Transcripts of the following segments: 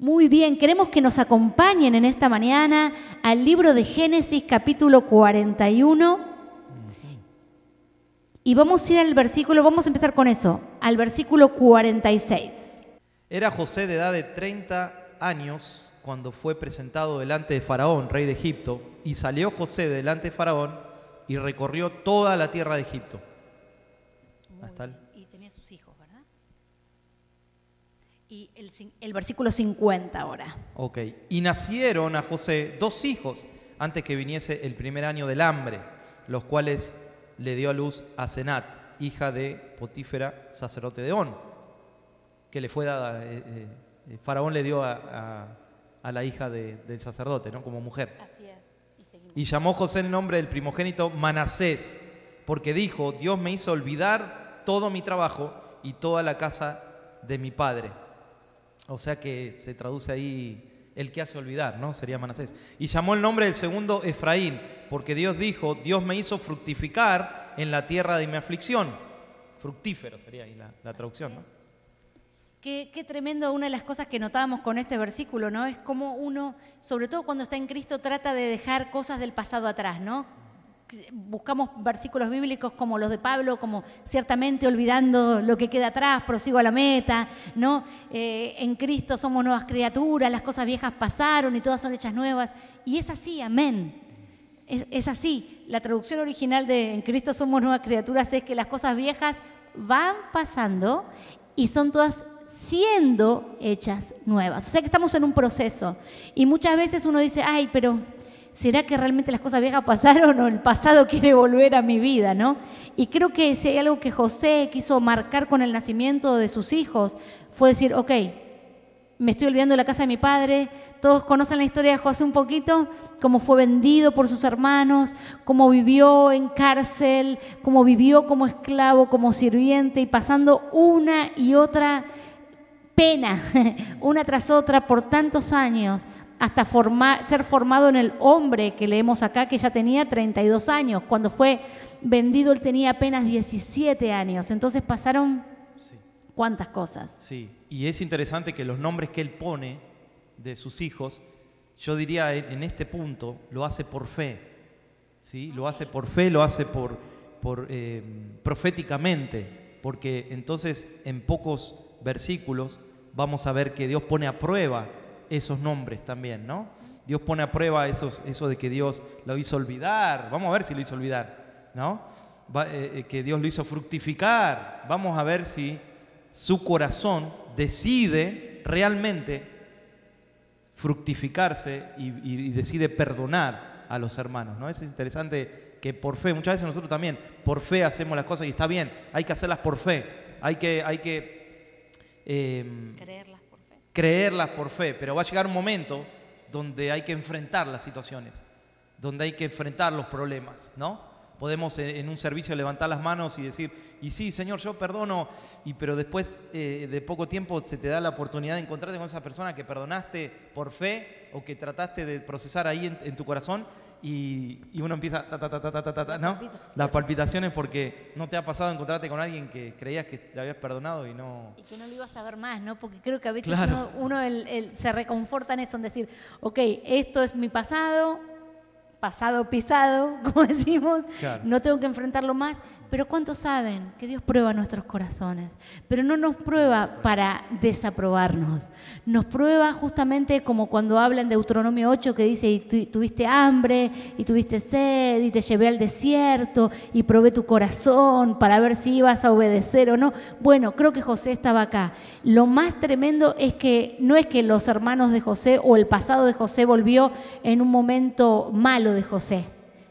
Muy bien, queremos que nos acompañen en esta mañana al libro de Génesis capítulo 41 y vamos a ir al versículo, vamos a empezar con eso, al versículo 46. Era José de edad de 30 años cuando fue presentado delante de Faraón, rey de Egipto, y salió José delante de Faraón y recorrió toda la tierra de Egipto. Y tenía sus hijos, ¿verdad? Y el versículo 50 ahora. Ok. Y nacieron a José 2 hijos antes que viniese el primer año del hambre, los cuales le dio a luz a Senat, hija de Potífera, sacerdote de On, que le fue dada, Faraón le dio a la hija del sacerdote, ¿no? Como mujer. Así es. Y llamó José el nombre del primogénito Manasés, porque dijo: Dios me hizo olvidar todo mi trabajo y toda la casa de mi padre. O sea que se traduce ahí el que hace olvidar, ¿no? Sería Manasés. Y llamó el nombre del segundo Efraín, porque Dios dijo: Dios me hizo fructificar en la tierra de mi aflicción. Fructífero sería ahí la traducción, ¿no? Qué tremendo, una de las cosas que notábamos con este versículo, ¿no? Es como uno, sobre todo cuando está en Cristo, trata de dejar cosas del pasado atrás, ¿no? Buscamos versículos bíblicos como los de Pablo, como ciertamente olvidando lo que queda atrás, prosigo a la meta, ¿no? En Cristo somos nuevas criaturas, las cosas viejas pasaron y todas son hechas nuevas. Y es así, amén. Es así. La traducción original de en Cristo somos nuevas criaturas es que las cosas viejas van pasando y son todas siendo hechas nuevas. O sea que estamos en un proceso. Y muchas veces uno dice, ay, pero ¿será que realmente las cosas viejas pasaron o el pasado quiere volver a mi vida, ¿no? Y creo que si hay algo que José quiso marcar con el nacimiento de sus hijos, fue decir, ok, me estoy olvidando de la casa de mi padre. Todos conocen la historia de José un poquito, cómo fue vendido por sus hermanos, cómo vivió en cárcel, cómo vivió como esclavo, como sirviente y pasando una y otra pena, una tras otra por tantos años, hasta ser formado en el hombre que leemos acá, que ya tenía 32 años. Cuando fue vendido él tenía apenas 17 años. Entonces pasaron cuántas cosas. Sí, y es interesante que los nombres que él pone de sus hijos, yo diría en este punto, lo hace por fe. ¿Sí? Lo hace por fe, lo hace proféticamente, porque entonces en pocos versículos vamos a ver que Dios pone a prueba esos nombres también, ¿no? Dios pone a prueba eso de que Dios lo hizo olvidar. Vamos a ver si lo hizo olvidar, ¿no? Que Dios lo hizo fructificar. Vamos a ver si su corazón decide realmente fructificarse y decide perdonar a los hermanos, ¿no? Es interesante que por fe, muchas veces nosotros también por fe hacemos las cosas y está bien, hay que hacerlas por fe, hay que creerlas por fe, pero va a llegar un momento donde hay que enfrentar las situaciones, donde hay que enfrentar los problemas, ¿no? Podemos en un servicio levantar las manos y decir, y sí, Señor, yo perdono, pero después de poco tiempo se te da la oportunidad de encontrarte con esa persona que perdonaste por fe o que trataste de procesar ahí en tu corazón y uno empieza, ¿no? Las palpitaciones porque no te ha pasado encontrarte con alguien que creías que le habías perdonado y no... Y que no lo ibas a ver más, ¿no? Porque creo que a veces claro, uno se reconforta en eso, en decir, ok, esto es mi pasado pisado, como decimos, claro. No tengo que enfrentarlo más, pero ¿cuántos saben que Dios prueba nuestros corazones? Pero no nos prueba para desaprobarnos, nos prueba justamente como cuando habla en Deuteronomio 8 que dice, y tuviste hambre, y tuviste sed, y te llevé al desierto, y probé tu corazón para ver si ibas a obedecer o no. Bueno, creo que José estaba acá. Lo más tremendo es que no es que los hermanos de José o el pasado de José volvió en un momento malo de José,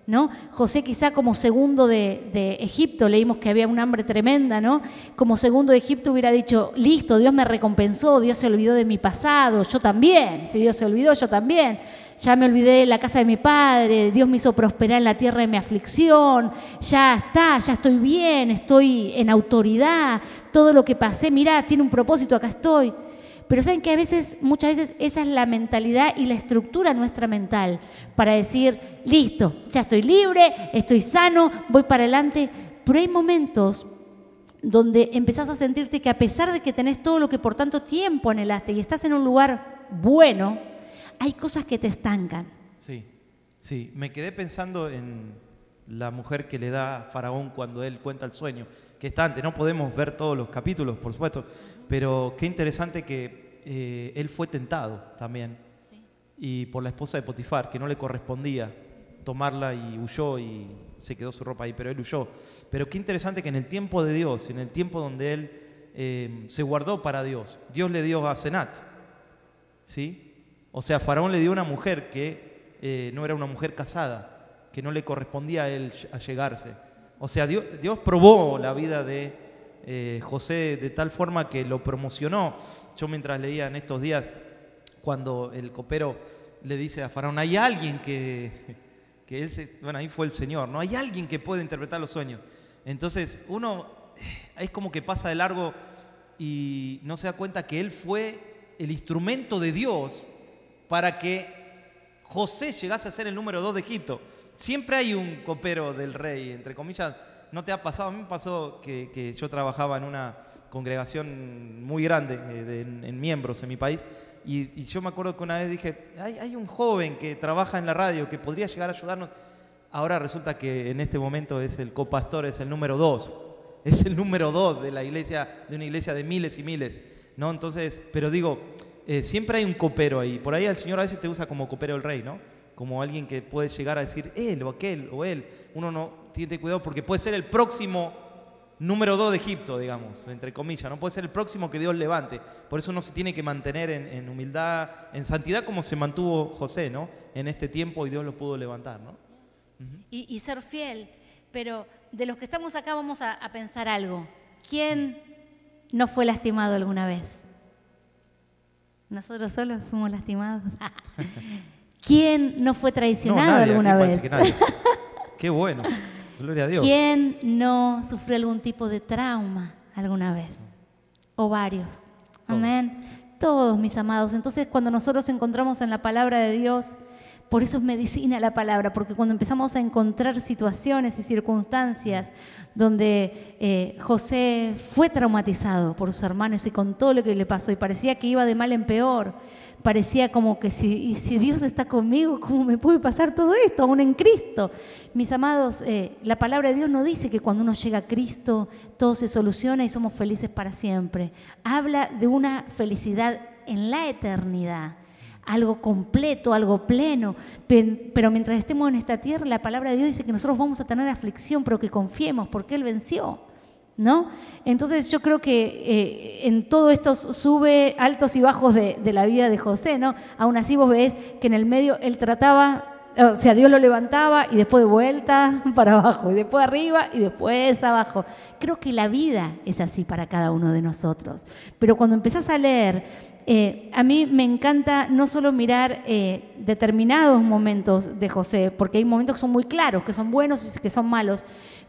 ¿no? José quizá como segundo de Egipto, leímos que había un hambre tremenda, ¿no? Como segundo de Egipto hubiera dicho, listo, Dios me recompensó, Dios se olvidó de mi pasado, yo también, si Dios se olvidó, yo también. Ya me olvidé de la casa de mi padre, Dios me hizo prosperar en la tierra de mi aflicción, ya está, ya estoy bien, estoy en autoridad, todo lo que pasé, mirá, tiene un propósito, acá estoy. Pero saben que muchas veces esa es la mentalidad y la estructura nuestra mental para decir, listo, ya estoy libre, estoy sano, voy para adelante. Pero hay momentos donde empezás a sentirte que a pesar de que tenés todo lo que por tanto tiempo anhelaste y estás en un lugar bueno, hay cosas que te estancan. Sí, sí. Me quedé pensando en la mujer que le da a Faraón cuando él cuenta el sueño, que está antes. No podemos ver todos los capítulos, por supuesto, pero qué interesante que él fue tentado también. Sí. Y por la esposa de Potifar, que no le correspondía tomarla, y huyó y se quedó su ropa ahí, pero él huyó. Pero qué interesante que en el tiempo de Dios, en el tiempo donde él se guardó para Dios, Dios le dio a Asenat, ¿sí? O sea, Faraón le dio una mujer que no era una mujer casada, que no le correspondía a él allegarse. O sea, Dios probó la vida de José de tal forma que lo promocionó. Yo mientras leía en estos días, cuando el copero le dice a Faraón, hay alguien que bueno, ahí fue el Señor, ¿no? Hay alguien que puede interpretar los sueños. Entonces, uno es como que pasa de largo y no se da cuenta que él fue el instrumento de Dios para que José llegase a ser el número 2 de Egipto. Siempre hay un copero del rey, entre comillas. ¿No te ha pasado? A mí me pasó que yo trabajaba en una congregación muy grande en miembros en mi país. Y yo me acuerdo que una vez dije, hay un joven que trabaja en la radio que podría llegar a ayudarnos. Ahora resulta que en este momento es el copastor, es el número 2. Es el número 2 de la iglesia, de una iglesia de miles y miles, ¿no? Entonces, pero digo, siempre hay un copero ahí. Por ahí el Señor a veces te usa como copero del rey, ¿no? Como alguien que puede llegar a decir él o aquel o él. Uno no tiene cuidado porque puede ser el próximo número 2 de Egipto, digamos, entre comillas. No puede ser el próximo que Dios levante. Por eso uno se tiene que mantener en humildad, en santidad, como se mantuvo José, ¿no? En este tiempo, y Dios lo pudo levantar, ¿no? Uh-huh. Y ser fiel. Pero de los que estamos acá vamos a pensar algo. ¿Quién no fue lastimado alguna vez? ¿Nosotros solos fuimos lastimados? ¿Quién no fue traicionado nadie, alguna aquí vez? parece que nadie. Qué bueno. Gloria a Dios. ¿Quién no sufrió algún tipo de trauma alguna vez? O varios. Amén. Todos, mis amados. Entonces, cuando nosotros encontramos en la palabra de Dios, por eso es medicina la palabra, porque cuando empezamos a encontrar situaciones y circunstancias donde José fue traumatizado por sus hermanos y con todo lo que le pasó, y parecía que iba de mal en peor, parecía como que si Dios está conmigo, ¿cómo me puede pasar todo esto? Aún en Cristo. Mis amados, la palabra de Dios no dice que cuando uno llega a Cristo todo se soluciona y somos felices para siempre. Habla de una felicidad en la eternidad. Algo completo, algo pleno, pero mientras estemos en esta tierra, la palabra de Dios dice que nosotros vamos a tener aflicción, pero que confiemos porque Él venció, ¿no? Entonces yo creo que en todo esto sube altos y bajos de la vida de José, ¿no? Aún así vos ves que en el medio Él trataba, o sea, Dios lo levantaba y después de vuelta para abajo, y después arriba y después abajo. Creo que la vida es así para cada uno de nosotros. Pero cuando empezás a leer, a mí me encanta no solo mirar determinados momentos de José, porque hay momentos que son muy claros, que son buenos y que son malos,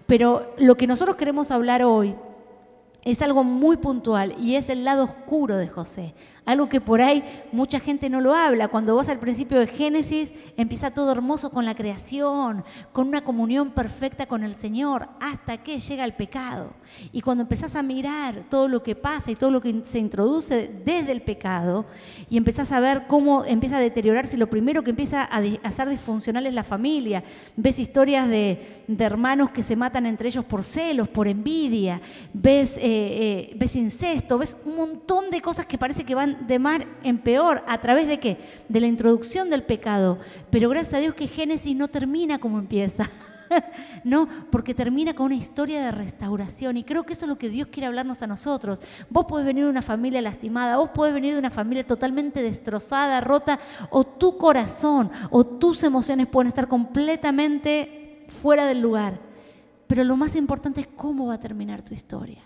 pero lo que nosotros queremos hablar hoy es algo muy puntual y es el lado oscuro de José. Algo que por ahí mucha gente no lo habla. Cuando vas al principio de Génesis, empieza todo hermoso con la creación, con una comunión perfecta con el Señor, hasta que llega el pecado. Y cuando empezás a mirar todo lo que pasa y todo lo que se introduce desde el pecado, y empezás a ver cómo empieza a deteriorarse, lo primero que empieza a ser disfuncional es la familia. Ves historias de hermanos que se matan entre ellos por celos, por envidia, ves incesto, ves un montón de cosas que parece que van de mal en peor. ¿A través de qué? De la introducción del pecado. Pero gracias a Dios que Génesis no termina como empieza. No, porque termina con una historia de restauración, y creo que eso es lo que Dios quiere hablarnos a nosotros. Vos podés venir de una familia lastimada, vos podés venir de una familia totalmente destrozada, rota, o tu corazón o tus emociones pueden estar completamente fuera del lugar, pero lo más importante es cómo va a terminar tu historia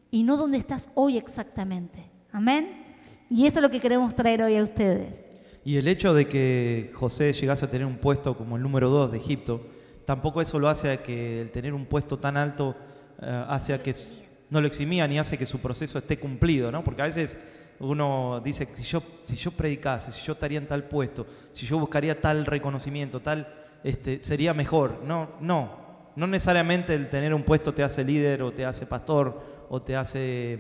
y no dónde estás hoy exactamente. Amén. Y eso es lo que queremos traer hoy a ustedes. Y el hecho de que José llegase a tener un puesto como el número 2 de Egipto, tampoco eso lo hace a que el tener un puesto tan alto hace a que no lo eximía ni hace que su proceso esté cumplido, ¿no? Porque a veces uno dice, si yo predicase, si yo estaría en tal puesto, si yo buscaría tal reconocimiento, sería mejor. No necesariamente el tener un puesto te hace líder o te hace pastor o te hace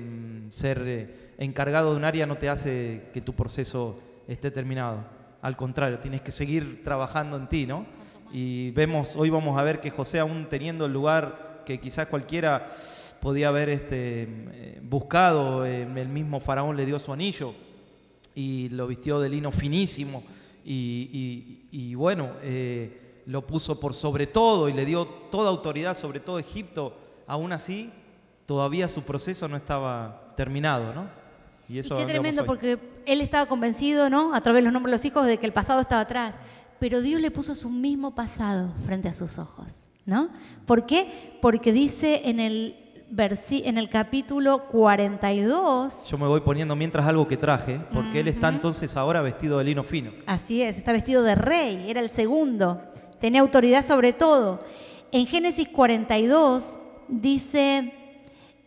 ser encargado de un área, no te hace que tu proceso esté terminado. Al contrario, tienes que seguir trabajando en ti, ¿no? Y hoy vamos a ver que José, aún teniendo el lugar que quizás cualquiera podía haber buscado, el mismo faraón le dio su anillo y lo vistió de lino finísimo y bueno, lo puso por sobre todo y le dio toda autoridad sobre todo Egipto. Aún así, todavía su proceso no estaba terminado, ¿no? Y eso qué tremendo, porque él estaba convencido, ¿no?, a través de los nombres de los hijos, de que el pasado estaba atrás. Pero Dios le puso su mismo pasado frente a sus ojos, ¿no? ¿Por qué? Porque dice en el capítulo 42... Yo me voy poniendo mientras algo que traje, porque él está entonces ahora vestido de lino fino. Así es, está vestido de rey, era el segundo, tenía autoridad sobre todo. En Génesis 42 dice,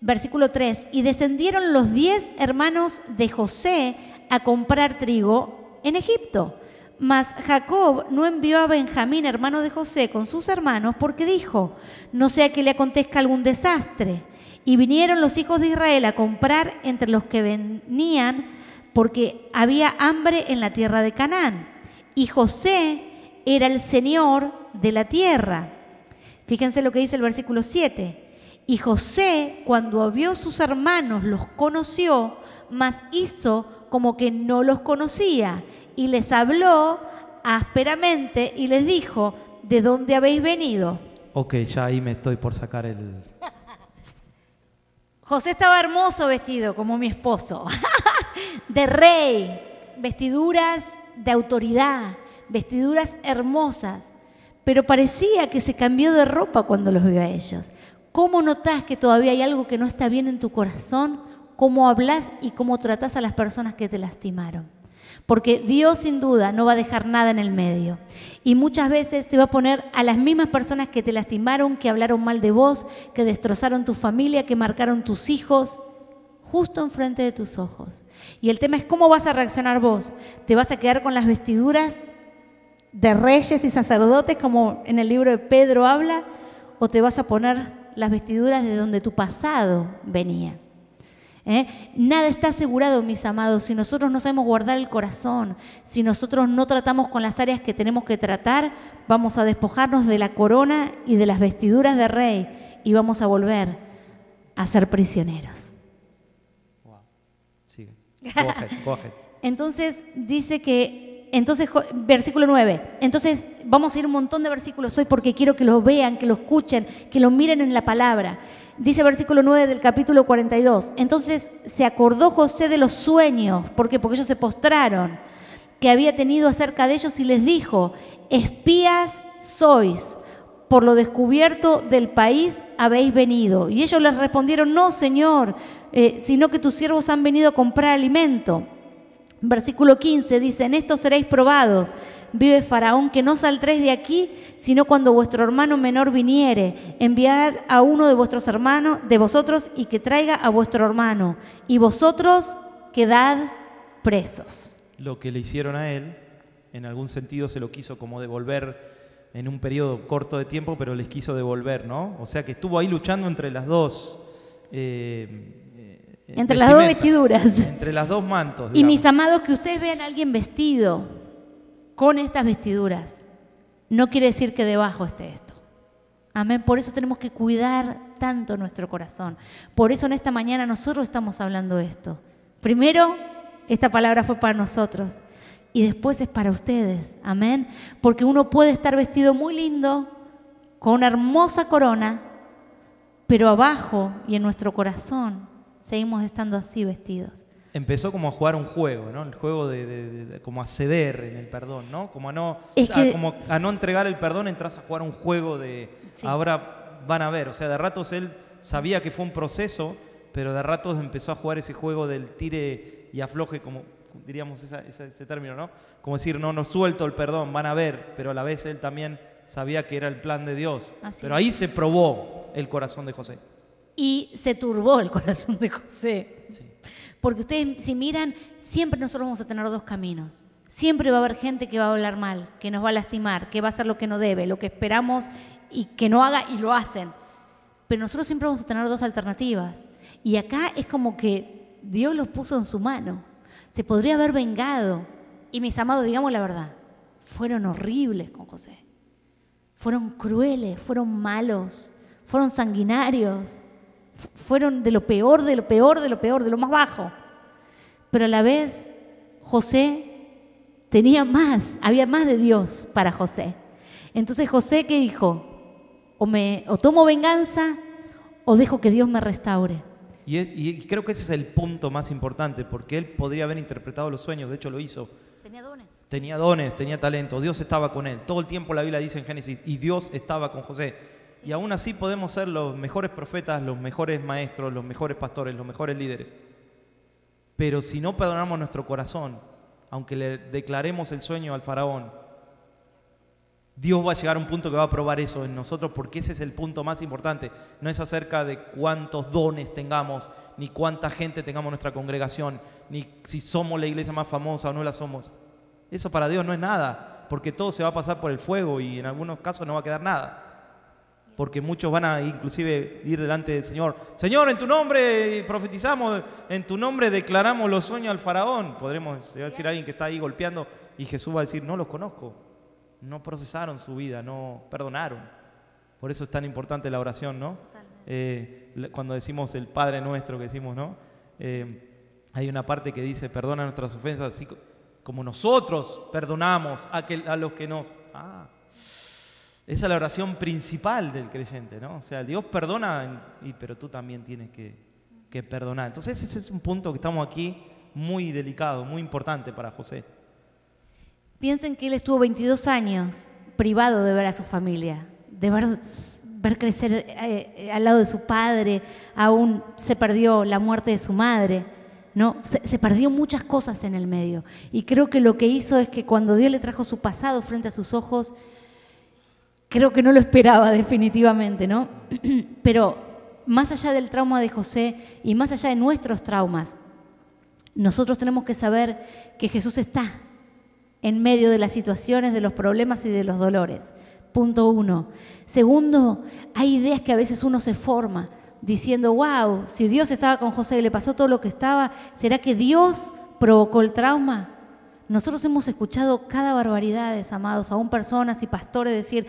versículo 3, y descendieron los 10 hermanos de José a comprar trigo en Egipto. Mas Jacob no envió a Benjamín, hermano de José, con sus hermanos, porque dijo, no sea que le acontezca algún desastre. Y vinieron los hijos de Israel a comprar entre los que venían, porque había hambre en la tierra de Canaán. Y José era el señor de la tierra. Fíjense lo que dice el versículo 7. Y José, cuando vio sus hermanos, los conoció, mas hizo como que no los conocía. Y les habló ásperamente y les dijo, ¿de dónde habéis venido? Ok, ya ahí me estoy por sacar el... José estaba hermoso vestido, como mi esposo, de rey, vestiduras de autoridad, vestiduras hermosas, pero parecía que se cambió de ropa cuando los vio a ellos. ¿Cómo notás que todavía hay algo que no está bien en tu corazón? ¿Cómo hablas y cómo tratás a las personas que te lastimaron? Porque Dios sin duda no va a dejar nada en el medio. Y muchas veces te va a poner a las mismas personas que te lastimaron, que hablaron mal de vos, que destrozaron tu familia, que marcaron tus hijos, justo enfrente de tus ojos. Y el tema es cómo vas a reaccionar vos. ¿Te vas a quedar con las vestiduras de reyes y sacerdotes, como en el libro de Pedro habla? ¿O te vas a poner las vestiduras de donde tu pasado venía? Nada está asegurado, mis amados, si nosotros no sabemos guardar el corazón, si nosotros no tratamos con las áreas que tenemos que tratar, vamos a despojarnos de la corona y de las vestiduras de rey y vamos a volver a ser prisioneros. Wow. Sigue. Go ahead. Entonces dice que, versículo 9, entonces vamos a ir un montón de versículos hoy porque quiero que los vean, que lo escuchen, que lo miren en la palabra. Dice versículo 9 del capítulo 42. Entonces se acordó José de los sueños. ¿Por qué? Porque ellos se postraron, que había tenido acerca de ellos y les dijo, espías sois, por lo descubierto del país habéis venido. Y ellos les respondieron, no, Señor, sino que tus siervos han venido a comprar alimento. Versículo 15 dice, en esto seréis probados. Vive Faraón, que no saldréis de aquí, sino cuando vuestro hermano menor viniere. Enviad a uno de vuestros hermanos, de vosotros, y que traiga a vuestro hermano. Y vosotros quedad presos. Lo que le hicieron a él, en algún sentido se lo quiso como devolver en un periodo corto de tiempo, pero les quiso devolver, ¿no? O sea que estuvo ahí luchando entre las dos... entre las dos vestiduras. Entre las dos mantos. Digamos. Y mis amados, que ustedes vean a alguien vestido con estas vestiduras, no quiere decir que debajo esté esto. Amén. Por eso tenemos que cuidar tanto nuestro corazón. Por eso en esta mañana nosotros estamos hablando de esto. Primero, esta palabra fue para nosotros y después es para ustedes. Amén. Porque uno puede estar vestido muy lindo, con una hermosa corona, pero abajo y en nuestro corazón seguimos estando así vestidos. Empezó como a jugar un juego, ¿no? El juego de como a ceder en el perdón, ¿no? Como a no entregar el perdón, entras a jugar un juego de... Sí. Ahora van a ver, o sea, de ratos él sabía que fue un proceso, pero de ratos empezó a jugar ese juego del tire y afloje, como diríamos ese término, ¿no? Como decir, no suelto el perdón, van a ver, pero a la vez él también sabía que era el plan de Dios. Así pero ahí se probó el corazón de José. Y se turbó el corazón de José. Sí. Porque ustedes, si miran, siempre nosotros vamos a tener dos caminos. Siempre va a haber gente que va a hablar mal, que nos va a lastimar, que va a hacer lo que no debe, lo que esperamos y que no haga y lo hacen. Pero nosotros siempre vamos a tener dos alternativas. Y acá es como que Dios los puso en su mano. Se podría haber vengado. Y mis amados, digamos la verdad, fueron horribles con José. Fueron crueles, fueron malos, fueron sanguinarios, fueron de lo peor, de lo peor, de lo peor, de lo más bajo. Pero a la vez, José tenía más, había más de Dios para José. Entonces José, ¿qué dijo? O tomo venganza o dejo que Dios me restaure. Y creo que ese es el punto más importante, porque él podría haber interpretado los sueños, de hecho lo hizo. Tenía dones. Tenía dones, tenía talento, Dios estaba con él. Todo el tiempo la Biblia dice en Génesis, y Dios estaba con José. Sí. Y aún así podemos ser los mejores profetas, los mejores maestros, los mejores pastores, los mejores líderes. Pero si no perdonamos nuestro corazón, aunque le declaremos el sueño al faraón, Dios va a llegar a un punto que va a probar eso en nosotros, porque ese es el punto más importante. No es acerca de cuántos dones tengamos, ni cuánta gente tengamos en nuestra congregación, ni si somos la iglesia más famosa o no la somos. Eso para Dios no es nada, porque todo se va a pasar por el fuego y en algunos casos no va a quedar nada. Porque muchos van a inclusive ir delante del Señor. Señor, en tu nombre profetizamos, en tu nombre declaramos los sueños al faraón. Podremos decir a alguien que está ahí golpeando y Jesús va a decir, no los conozco. No procesaron su vida, no perdonaron. Por eso es tan importante la oración, ¿no? Cuando decimos el Padre Nuestro que decimos, ¿no? Hay una parte que dice, perdona nuestras ofensas, así como nosotros perdonamos a los que nos... Esa es la oración principal del creyente, ¿no? O sea, Dios perdona, pero tú también tienes que perdonar. Entonces ese es un punto que estamos aquí muy delicado, muy importante para José. Piensen que él estuvo 22 años privado de ver a su familia, de ver crecer al lado de su padre, aún se perdió la muerte de su madre, ¿no? Se perdió muchas cosas en el medio. Y creo que lo que hizo es que cuando Dios le trajo su pasado frente a sus ojos, creo que no lo esperaba definitivamente, ¿no? Pero más allá del trauma de José y más allá de nuestros traumas, nosotros tenemos que saber que Jesús está en medio de las situaciones, de los problemas y de los dolores. Punto 1. Segundo, hay ideas que a veces uno se forma diciendo, wow, si Dios estaba con José y le pasó todo lo que estaba, ¿será que Dios provocó el trauma? Nosotros hemos escuchado cada barbaridad, amados, aún personas y pastores decir,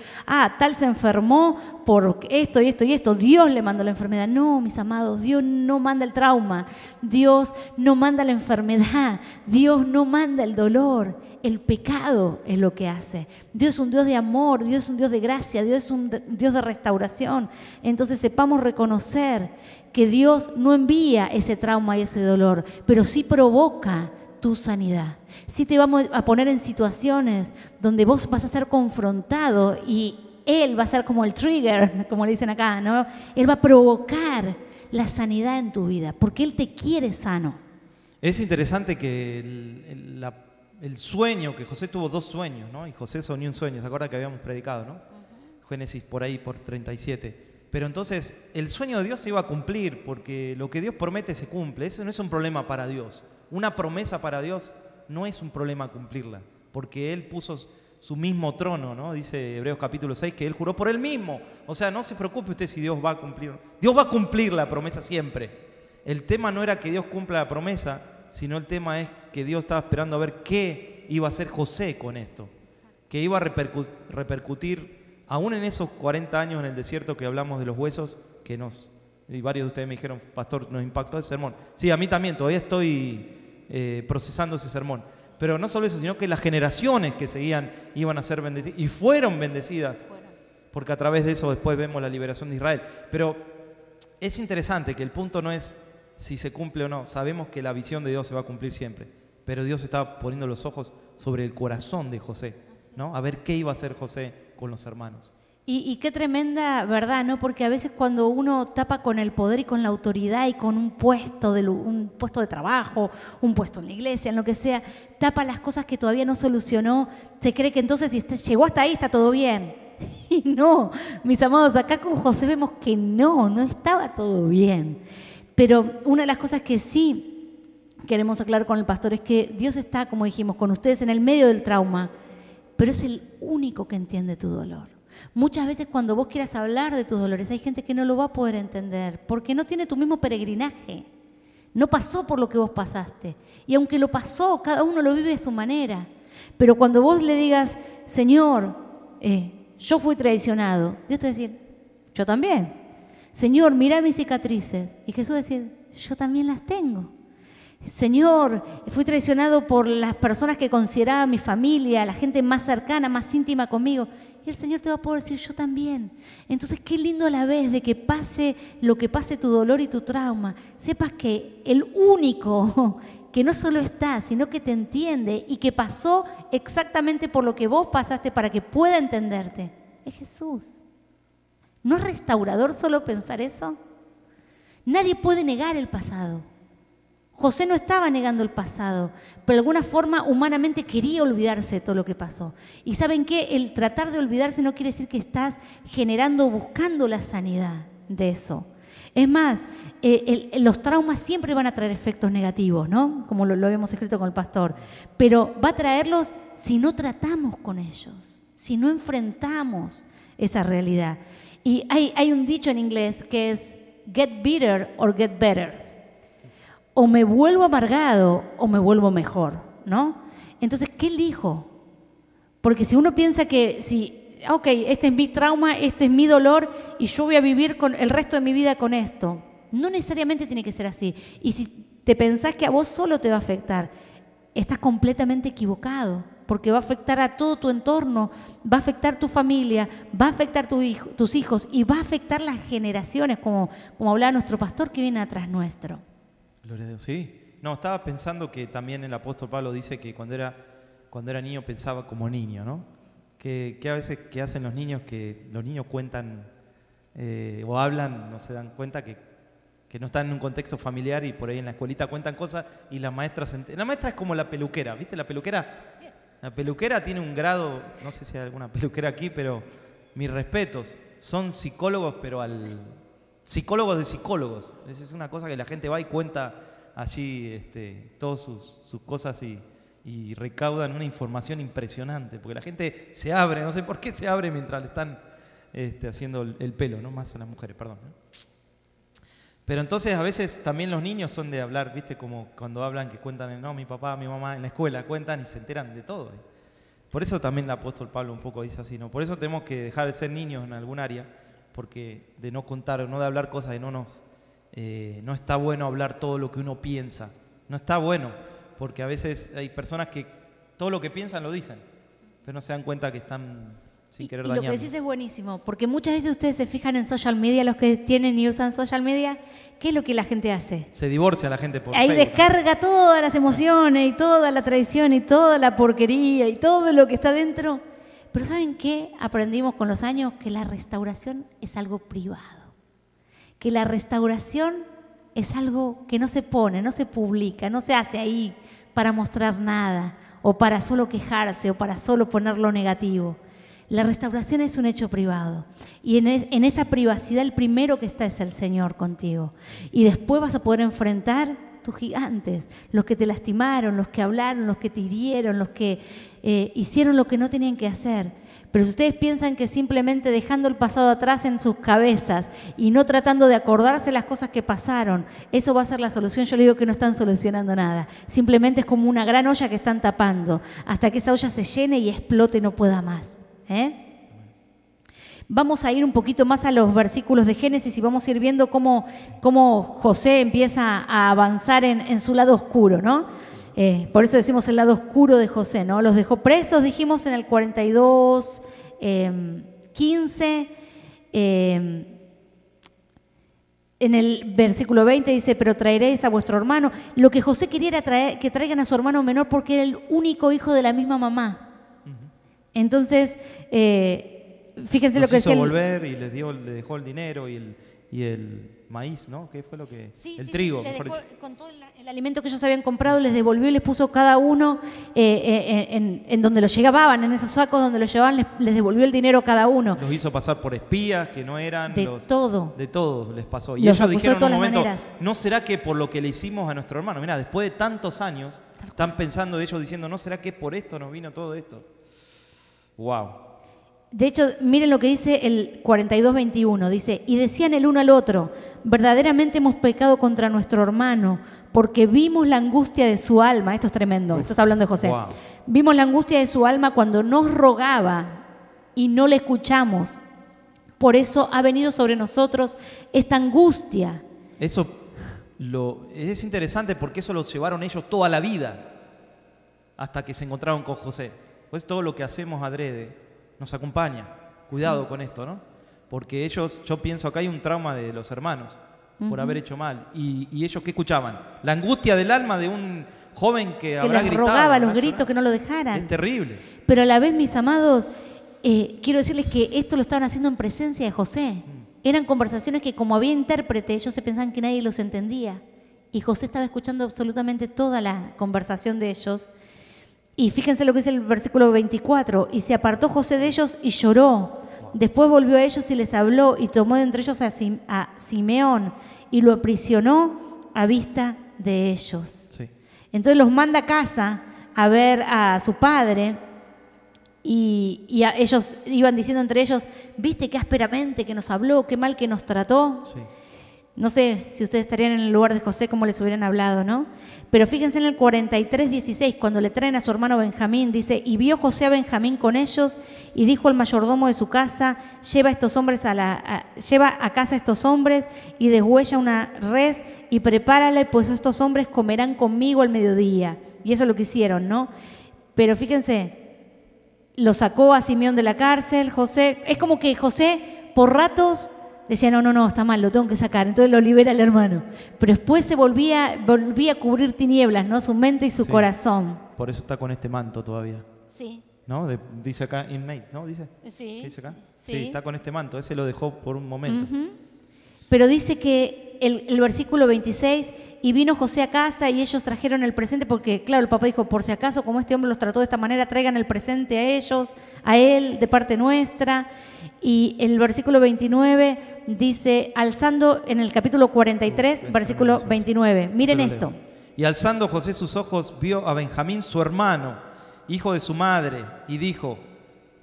tal se enfermó por esto y esto y esto, Dios le mandó la enfermedad. No, mis amados, Dios no manda el trauma, Dios no manda la enfermedad, Dios no manda el dolor, el pecado es lo que hace. Dios es un Dios de amor, Dios es un Dios de gracia, Dios es un Dios de restauración. Entonces sepamos reconocer que Dios no envía ese trauma y ese dolor, pero sí provoca tu sanidad. Sí te vamos a poner en situaciones donde vos vas a ser confrontado y Él va a ser como el trigger, como le dicen acá, ¿no? Él va a provocar la sanidad en tu vida, porque Él te quiere sano. Es interesante que el sueño, que José tuvo 2 sueños, ¿no? Y José soñó un sueño, ¿se acuerda que habíamos predicado, no? Génesis por ahí, por 37. Pero entonces, el sueño de Dios se iba a cumplir, porque lo que Dios promete se cumple. Eso no es un problema para Dios. Una promesa para Dios no es un problema cumplirla, porque Él puso su mismo trono, ¿no? Dice Hebreos capítulo 6 que Él juró por Él mismo. O sea, no se preocupe usted si Dios va a cumplir. Dios va a cumplir la promesa siempre. El tema no era que Dios cumpla la promesa, sino el tema es que Dios estaba esperando a ver qué iba a hacer José con esto. Que iba a repercutir, aún en esos 40 años en el desierto que hablamos de los huesos, y varios de ustedes me dijeron, pastor, nos impactó ese sermón. Sí, a mí también, todavía estoy procesando ese sermón. Pero no solo eso, sino que las generaciones que seguían iban a ser bendecidas y fueron bendecidas, porque a través de eso después vemos la liberación de Israel. Pero es interesante que el punto no es si se cumple o no. Sabemos que la visión de Dios se va a cumplir siempre, pero Dios estaba poniendo los ojos sobre el corazón de José, ¿no? A ver qué iba a hacer José con los hermanos. Y qué tremenda verdad, ¿no? Porque a veces cuando uno tapa con el poder y con la autoridad y con un puesto de trabajo, un puesto en la iglesia, en lo que sea, tapa las cosas que todavía no solucionó, se cree que entonces si llegó hasta ahí está todo bien. Y no, mis amados, acá con José vemos que no estaba todo bien. Pero una de las cosas que sí queremos aclarar con el pastor es que Dios está, como dijimos, con ustedes en el medio del trauma, pero es el único que entiende tu dolor. Muchas veces cuando vos quieras hablar de tus dolores, hay gente que no lo va a poder entender porque no tiene tu mismo peregrinaje. No pasó por lo que vos pasaste. Y aunque lo pasó, cada uno lo vive a su manera. Pero cuando vos le digas, Señor, yo fui traicionado, Dios te va a decir, yo también. Señor, mira mis cicatrices. Y Jesús va a decir, yo también las tengo. Señor, fui traicionado por las personas que consideraba mi familia, la gente más cercana, más íntima conmigo. Y el Señor te va a poder decir, yo también. Entonces, qué lindo a la vez de que pase lo que pase tu dolor y tu trauma. Sepas que el único que no solo está, sino que te entiende y que pasó exactamente por lo que vos pasaste para que pueda entenderte, es Jesús. ¿No es restaurador solo pensar eso? Nadie puede negar el pasado. José no estaba negando el pasado, pero de alguna forma humanamente quería olvidarse de todo lo que pasó. Y ¿saben qué? El tratar de olvidarse no quiere decir que estás generando, buscando la sanidad de eso. Es más, los traumas siempre van a traer efectos negativos, ¿no? Como lo habíamos escrito con el pastor. Pero va a traerlos si no tratamos con ellos, si no enfrentamos esa realidad. Y hay un dicho en inglés que es get bitter or get better. O me vuelvo amargado o me vuelvo mejor, ¿no? Entonces, ¿qué elijo? Porque si uno piensa que ok, este es mi trauma, este es mi dolor y yo voy a vivir con el resto de mi vida con esto, no necesariamente tiene que ser así. Y si te pensás que a vos solo te va a afectar, estás completamente equivocado, porque va a afectar a todo tu entorno, va a afectar tu familia, va a afectar tus hijos y va a afectar las generaciones, como hablaba nuestro pastor que viene atrás nuestro. Gloria a Dios, sí. No, estaba pensando que también el apóstol Pablo dice que cuando era niño pensaba como niño, ¿no? Que a veces que hacen los niños, que los niños cuentan o hablan, no se dan cuenta que no están en un contexto familiar y por ahí en la escuelita cuentan cosas y la maestra es como la peluquera, ¿viste? La peluquera tiene un grado, no sé si hay alguna peluquera aquí, pero mis respetos, son psicólogos, pero psicólogos de psicólogos. Es una cosa que la gente va y cuenta allí todas sus cosas y recaudan una información impresionante, porque la gente se abre, no sé por qué se abre mientras le están haciendo el pelo, no más a las mujeres, perdón, ¿no? Pero entonces a veces también los niños son de hablar, ¿viste? Como cuando hablan que cuentan, no, mi papá, mi mamá en la escuela cuentan y se enteran de todo. Por eso también el apóstol Pablo un poco dice así, ¿no? Por eso tenemos que dejar de ser niños en algún área, porque de no contar o no de hablar cosas de no está bueno hablar todo lo que uno piensa. No está bueno, porque a veces hay personas que todo lo que piensan lo dicen, pero no se dan cuenta que están sin querer dañar. Lo que decís es buenísimo, porque muchas veces ustedes se fijan en social media, los que tienen y usan social media, ¿qué es lo que la gente hace? Se divorcia la gente por ahí Facebook, descarga, ¿no?, todas las emociones y toda la traición y toda la porquería y todo lo que está dentro. Pero ¿saben qué? Aprendimos con los años que la restauración es algo privado, que la restauración es algo que no se pone, no se publica, no se hace ahí para mostrar nada o para solo quejarse o para solo poner lo negativo. La restauración es un hecho privado y en esa privacidad el primero que está es el Señor contigo. Y después vas a poder enfrentar tus gigantes, los que te lastimaron, los que hablaron, los que te hirieron, los que hicieron lo que no tenían que hacer. Pero si ustedes piensan que simplemente dejando el pasado atrás en sus cabezas y no tratando de acordarse las cosas que pasaron, eso va a ser la solución, yo les digo que no están solucionando nada. Simplemente es como una gran olla que están tapando hasta que esa olla se llene y explote y no pueda más. Vamos a ir un poquito más a los versículos de Génesis y vamos a ir viendo cómo José empieza a avanzar en su lado oscuro, ¿no? Por eso decimos el lado oscuro de José, ¿no? Los dejó presos, dijimos en el 42, 15. En el versículo 20 dice, pero traeréis a vuestro hermano. Lo que José quería era que traigan a su hermano menor porque era el único hijo de la misma mamá. Entonces, fíjense lo que es hizo volver y le dejó el dinero y el maíz, ¿no? ¿Qué fue lo que...? El trigo, mejor dicho. Con todo el alimento que ellos habían comprado, les devolvió y les puso cada uno en donde los llevaban, en esos sacos donde los llevaban, les devolvió el dinero cada uno. Los hizo pasar por espías que no eran de todo. De todo les pasó. Y los ellos dijeron en un momento, maneras. ¿no será que por lo que le hicimos a nuestro hermano? Mirá, después de tantos años, están pensando ellos diciendo, ¿no será que por esto nos vino todo esto? Wow. De hecho, miren lo que dice el 42:21. Dice, y decían el uno al otro, verdaderamente hemos pecado contra nuestro hermano, porque vimos la angustia de su alma. Esto es tremendo, esto está hablando de José. Wow. Vimos la angustia de su alma cuando nos rogaba y no le escuchamos. Por eso ha venido sobre nosotros esta angustia. Eso es interesante porque eso lo llevaron ellos toda la vida hasta que se encontraron con José. Pues todo lo que hacemos adrede nos acompaña. Cuidado con esto, ¿no? Porque ellos, yo pienso acá hay un trauma de los hermanos por haber hecho mal. Y ellos, ¿qué escuchaban? La angustia del alma de un joven que habrá les gritado. rogaba a los gritos que no lo dejaran. Es terrible. Pero a la vez, mis amados, quiero decirles que esto lo estaban haciendo en presencia de José. Eran conversaciones que, como había intérprete, ellos se pensaban que nadie los entendía. Y José estaba escuchando absolutamente toda la conversación de ellos. Y fíjense lo que dice el versículo 24. Y se apartó José de ellos y lloró. Después volvió a ellos y les habló y tomó de entre ellos a Simeón y lo aprisionó a vista de ellos. Sí. Entonces los manda a casa a ver a su padre y ellos iban diciendo entre ellos, ¿viste qué ásperamente que nos habló, qué mal que nos trató? Sí. No sé si ustedes estarían en el lugar de José como les hubieran hablado, ¿no? Pero fíjense en el 43:16, cuando le traen a su hermano Benjamín, dice, y vio José a Benjamín con ellos y dijo al mayordomo de su casa, lleva a casa a estos hombres y deshuella una res y prepárale, pues estos hombres comerán conmigo al mediodía. Y eso es lo que hicieron, ¿no? Pero fíjense, lo sacó a Simeón de la cárcel, José, es como que José por ratos decía, no, está mal, lo tengo que sacar. Entonces lo libera el hermano. Pero después se volvía a cubrir tinieblas, ¿no? Su mente y su corazón. Por eso está con este manto todavía. Sí. ¿No? Dice acá, inmate, ¿no? ¿Dice? Sí. ¿Qué dice acá? Sí. Sí, está con este manto. Ese lo dejó por un momento. Pero dice que el versículo 26, y vino José a casa y ellos trajeron el presente, porque claro, el papá dijo, por si acaso, como este hombre los trató de esta manera, traigan el presente a ellos, a él, de parte nuestra. Y el versículo 29 dice, alzando en el capítulo 43, versículo 29. Miren esto. Y alzando José sus ojos, vio a Benjamín, su hermano, hijo de su madre, y dijo,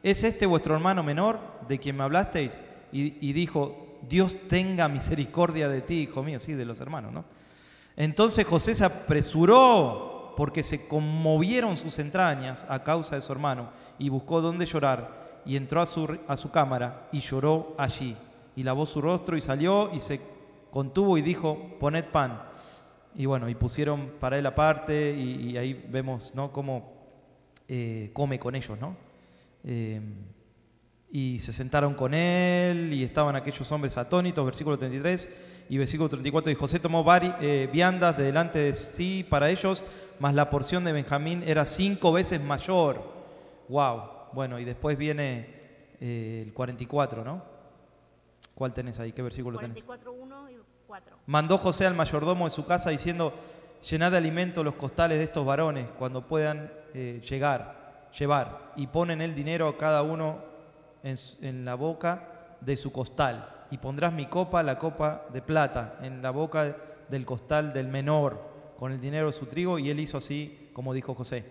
¿es este vuestro hermano menor de quien me hablasteis? Y dijo, Dios tenga misericordia de ti, hijo mío, sí, de los hermanos, ¿no? Entonces José se apresuró porque se conmovieron sus entrañas a causa de su hermano y buscó dónde llorar y entró a su cámara y lloró allí y lavó su rostro y salió y se contuvo y dijo, poned pan. Y bueno, y pusieron para él aparte y ahí vemos, ¿no?, cómo come con ellos, ¿no? Y se sentaron con él y estaban aquellos hombres atónitos, versículo 33 y versículo 34, y José tomó viandas de delante de sí para ellos, mas la porción de Benjamín era 5 veces mayor. Wow. Bueno, y después viene el 44, ¿no? ¿Cuál tenés ahí? ¿Qué versículo 44, 1 y 4. Mandó José al mayordomo de su casa diciendo, llenad de alimento los costales de estos varones cuando puedan llevar, y ponen el dinero a cada uno en la boca de su costal, y pondrás mi copa, la copa de plata, en la boca del costal del menor, con el dinero de su trigo, y él hizo así como dijo José.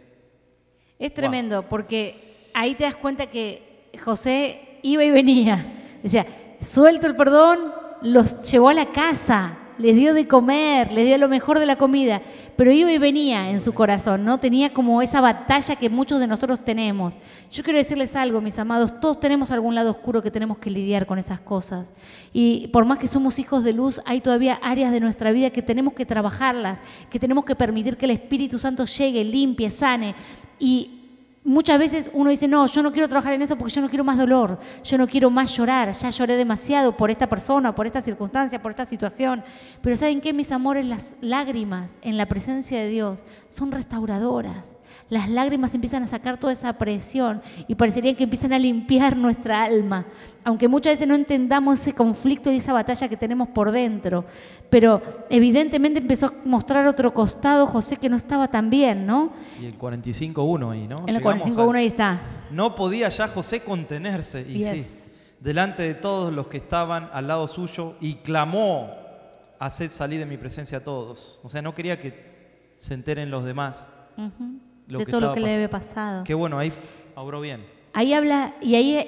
Es tremendo, porque ahí te das cuenta que José iba y venía. Decía, suelto el perdón, los llevó a la casa, les dio de comer, les dio lo mejor de la comida, pero iba y venía en su corazón, ¿no? Tenía como esa batalla que muchos de nosotros tenemos. Yo quiero decirles algo, mis amados, todos tenemos algún lado oscuro que tenemos que lidiar con esas cosas. Y por más que somos hijos de luz, hay todavía áreas de nuestra vida que tenemos que trabajarlas, que tenemos que permitir que el Espíritu Santo llegue, limpie, sane. Y muchas veces uno dice, no, yo no quiero trabajar en eso porque yo no quiero más dolor, yo no quiero más llorar, ya lloré demasiado por esta persona, por esta circunstancia, por esta situación. Pero ¿saben qué, mis amores? Las lágrimas en la presencia de Dios son restauradoras. Las lágrimas empiezan a sacar toda esa presión y parecería que empiezan a limpiar nuestra alma, aunque muchas veces no entendamos ese conflicto y esa batalla que tenemos por dentro. Pero evidentemente empezó a mostrar otro costado José que no estaba tan bien, ¿no? Y el 45.1 ahí, ¿no? En el 45.1 ahí está. No podía ya José contenerse, y sí, delante de todos los que estaban al lado suyo, y clamó, haced salir de mi presencia a todos. O sea, no quería que se enteren los demás. De todo lo que le había pasado. Qué bueno, ahí obró bien. ahí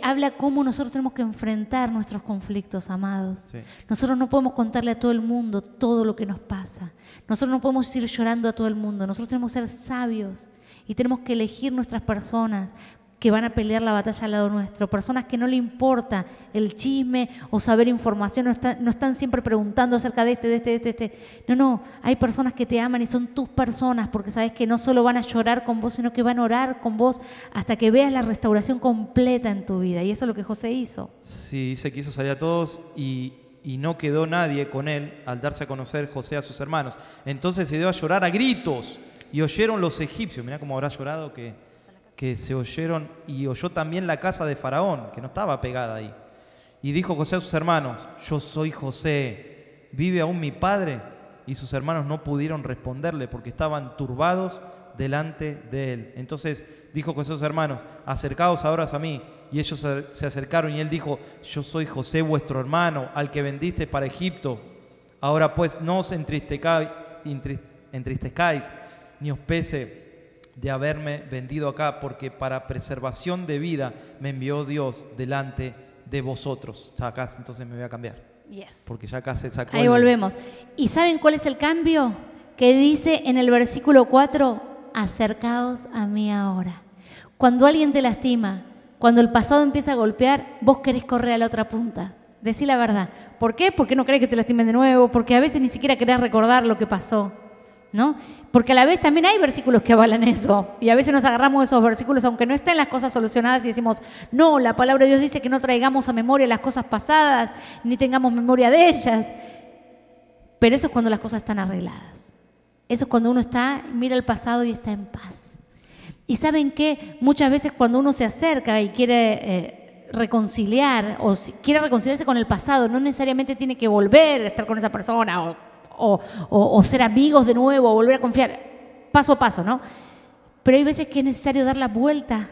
habla cómo nosotros tenemos que enfrentar nuestros conflictos, amados. Sí. Nosotros no podemos contarle a todo el mundo todo lo que nos pasa. Nosotros no podemos ir llorando a todo el mundo. Nosotros tenemos que ser sabios y tenemos que elegir nuestras personas que van a pelear la batalla al lado nuestro, personas que no le importa el chisme o saber información, no están siempre preguntando acerca de este. No, hay personas que te aman y son tus personas, porque sabes que no solo van a llorar con vos, sino que van a orar con vos hasta que veas la restauración completa en tu vida. Y eso es lo que José hizo. Sí, dice que hizo salir a todos y no quedó nadie con él al darse a conocer José a sus hermanos. Entonces se dio a llorar a gritos y oyeron los egipcios. Mirá cómo habrá llorado que se oyeron, y oyó también la casa de Faraón, que no estaba pegada ahí. Y dijo José a sus hermanos: yo soy José, ¿vive aún mi padre? Y sus hermanos no pudieron responderle porque estaban turbados delante de él. Entonces dijo José a sus hermanos: acercaos ahora a mí. Y ellos se acercaron y él dijo: yo soy José vuestro hermano, al que vendiste para Egipto. Ahora pues no os entristezcáis ni os pese de haberme vendido acá, porque para preservación de vida me envió Dios delante de vosotros. Ya acá entonces me voy a cambiar. Yes. Porque ya acá se sacó. Ahí volvemos. ¿Y saben cuál es el cambio? Que dice en el versículo 4, acercaos a mí ahora. Cuando alguien te lastima, cuando el pasado empieza a golpear, vos querés correr a la otra punta. Decí la verdad. ¿Por qué? Porque no querés que te lastimen de nuevo, porque a veces ni siquiera querés recordar lo que pasó, ¿no? Porque a la vez también hay versículos que avalan eso, y a veces nos agarramos de esos versículos aunque no estén las cosas solucionadas y decimos: no, la palabra de Dios dice que no traigamos a memoria las cosas pasadas ni tengamos memoria de ellas. Pero eso es cuando las cosas están arregladas. Eso es cuando uno mira el pasado y está en paz. Y ¿saben qué? Muchas veces cuando uno se acerca y quiere reconciliar o quiere reconciliarse con el pasado, no necesariamente tiene que volver a estar con esa persona o ser amigos de nuevo, o volver a confiar, paso a paso, ¿no? Pero hay veces que es necesario dar la vuelta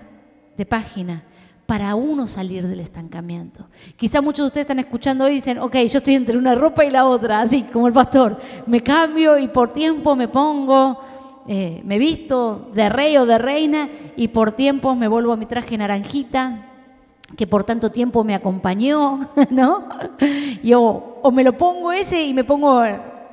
de página para uno salir del estancamiento. Quizá muchos de ustedes están escuchando hoy y dicen: ok, yo estoy entre una ropa y la otra, así como el pastor, me cambio y por tiempo me pongo, me visto de rey o de reina y por tiempo me vuelvo a mi traje naranjita, que por tanto tiempo me acompañó, ¿no? Y o me lo pongo ese y me pongo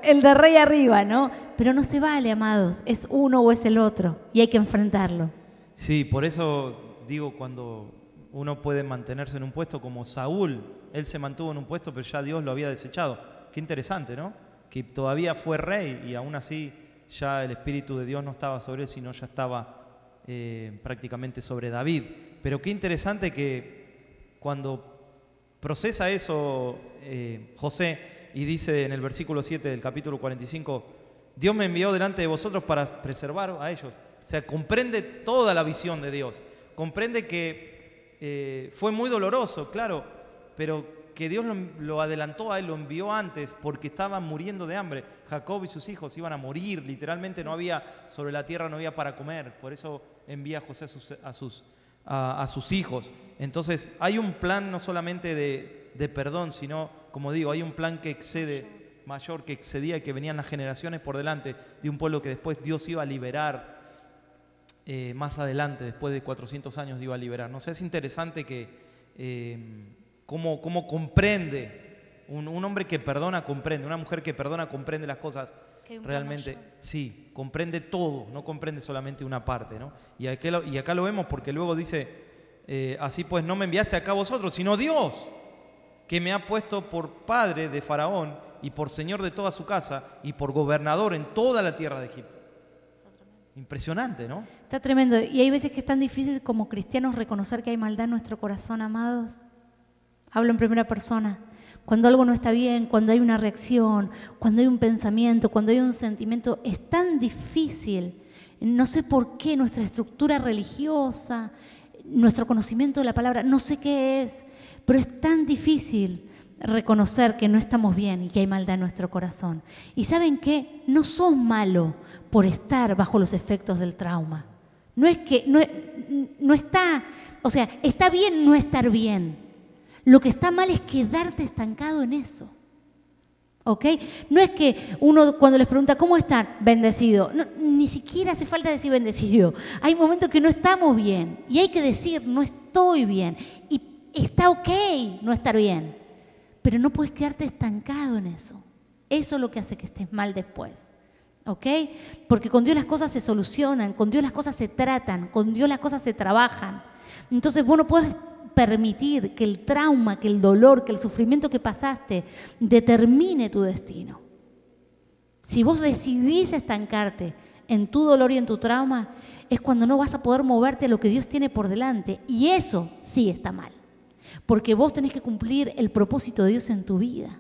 el de rey arriba, ¿no? Pero no se vale, amados, es uno o es el otro y hay que enfrentarlo. Sí, por eso digo, cuando uno puede mantenerse en un puesto como Saúl, él se mantuvo en un puesto pero ya Dios lo había desechado. Qué interesante, ¿no? Que todavía fue rey y aún así ya el Espíritu de Dios no estaba sobre él, sino ya estaba prácticamente sobre David. Pero qué interesante que cuando procesa eso José, y dice en el versículo 7 del capítulo 45, Dios me envió delante de vosotros para preservar a ellos. O sea, comprende toda la visión de Dios. Comprende que fue muy doloroso, claro, pero que Dios lo adelantó a él, lo envió antes porque estaban muriendo de hambre. Jacob y sus hijos iban a morir, literalmente no había, sobre la tierra no había para comer. Por eso envía a José a sus hijos. Entonces hay un plan no solamente de perdón, sino, como digo, hay un plan que mayor, que excedía y que venían las generaciones por delante de un pueblo que después Dios iba a liberar más adelante, después de 400 años iba a liberar. No sé, es interesante que cómo comprende, un hombre que perdona comprende, una mujer que perdona comprende las cosas realmente, sí, comprende todo, no comprende solamente una parte, ¿no? Y acá lo vemos porque luego dice, así pues no me enviaste acá vosotros, sino Dios, que me ha puesto por padre de Faraón y por señor de toda su casa y por gobernador en toda la tierra de Egipto. Impresionante, ¿no? Está tremendo. Y hay veces que es tan difícil como cristianos reconocer que hay maldad en nuestro corazón, amados. Hablo en primera persona. Cuando algo no está bien, cuando hay una reacción, cuando hay un pensamiento, cuando hay un sentimiento, es tan difícil. No sé por qué nuestra estructura religiosa, nuestro conocimiento de la palabra, no sé qué es, pero es tan difícil reconocer que no estamos bien y que hay maldad en nuestro corazón. Y ¿saben qué? No sos malo por estar bajo los efectos del trauma. No es que no está, o sea, está bien no estar bien. Lo que está mal es quedarte estancado en eso. ¿Ok? No es que uno cuando les pregunta ¿cómo están? Bendecido. No, ni siquiera hace falta decir bendecido. Hay momentos que no estamos bien y hay que decir no estoy bien. Y está ok no estar bien, pero no puedes quedarte estancado en eso. Eso es lo que hace que estés mal después. ¿Ok? Porque con Dios las cosas se solucionan, con Dios las cosas se tratan, con Dios las cosas se trabajan. Entonces vos no puedes permitir que el trauma, que el dolor, que el sufrimiento que pasaste determine tu destino. Si vos decidís estancarte en tu dolor y en tu trauma, es cuando no vas a poder moverte a lo que Dios tiene por delante. Y eso sí está mal, porque vos tenés que cumplir el propósito de Dios en tu vida.